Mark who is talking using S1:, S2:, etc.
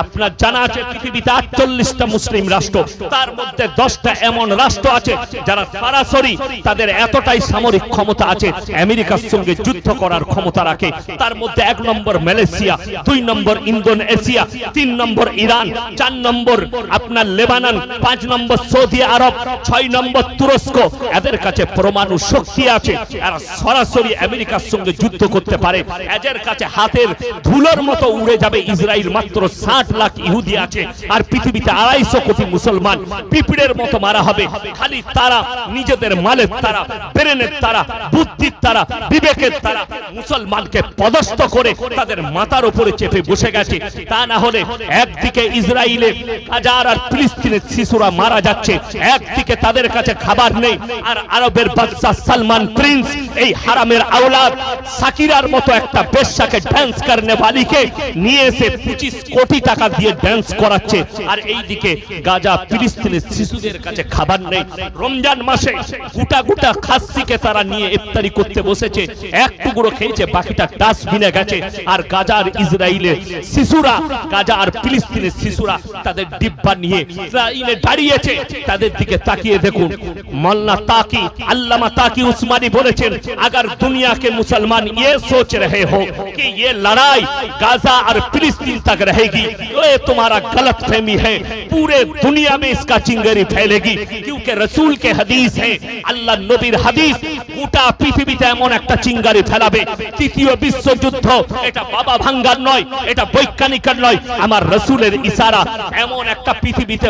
S1: আপনার জানা আছে পৃথিবীতে 48টা মুসলিম রাষ্ট্র, তার মধ্যে 10টা এমন রাষ্ট্র আছে যারা সরাসরি তাদের এতটাই সামরিক ক্ষমতা আছে আমেরিকার সঙ্গে যুদ্ধ করার ক্ষমতা রাখে। তার মধ্যে 1 নম্বর মালয়েশিয়া, 2 নম্বর ইন্দোনেশিয়া, 3 নম্বর ইরান, 4 নম্বর আপনার লেবানন, 5 নম্বর সৌদি আরব, 6 নম্বর তুরস্ক। এদের কাছে পরমাণু শক্তি আছে, এরা সরাসরি আমেরিকার সঙ্গে যুদ্ধ করতে পারে। এদের কাছে হাতের ধুলোর মতো উড়ে যাবে ইসরায়েল। মাত্র 60 লাখ ইহুদি আছে আর পৃথিবীতে 250 কোটি মুসলমান। পিঁপড়ের মতো মারা হবে। খালি তারা নিজেদের মালের তারা, ব্রেনের তারা, বুদ্ধির তারা, বিবেকের তারা মুসলমানকে পদস্থ করে তাদের মাথার উপরে চেপে বসে গেছে। তা না হলে একদিকে ইসরায়েলে হাজার আর ফিলিস্তিনের শিশুরা মারা যাচ্ছে, একদিকে তাদের কাছে খাবার নেই, আর আরবের বাদশা সালমান প্রিন্স এই হারামের আওলাদ সাকিরার মতো একটা বেশ্যাকে ডান্স করনে वालीকে নিয়ে এসে 25 কোটি টাকা দিয়ে ডান্স করাচ্ছে। আর এইদিকে গাজা ফিলিস্তিনের শিশুদের কাছে খাবার নেই। রমজান মাসে গোটা গোটা খাসিকে তারা নিয়ে ইফতারি করতে বসেছে, এক টুকরো খেয়েছে, বাকিটা ডাস্টবিনে গেছে। আর গাজা আর ইসরায়েলের শিশুরা, গাজা আর ফিলিস্তিনের শিশুরা তাদের ডিব্বা নিয়ে ইসরায়েলে দাঁড়িয়েছে। তাদের দিকে তাকিয়ে দেখুন। मौलाना ताकी, अल्लामा ताकी उस्मानी बोलेছেন, अगर दुनिया के मुसलमान ये सोच रहे हो कि ये लड़ाई गाजा और फिलिस्तीन तक रहेगी, तो ये तुम्हारा गलत फहमी है। पूरे दुनिया में इसका चिंगारी फैलेगी, क्योंकि रसूल के हदीस है, अल्लाह नबीर हदीस গোটা পৃথিবীতে এমন একটা চিঙ্গারি ফেলাবে, তৃতীয় বিশ্বযুদ্ধ। এটা বাবা ভাঙ্গার নয়, এটা বৈজ্ঞানিকের নয়, আমার রাসূলের ইশারা। এমন একটা পৃথিবীতে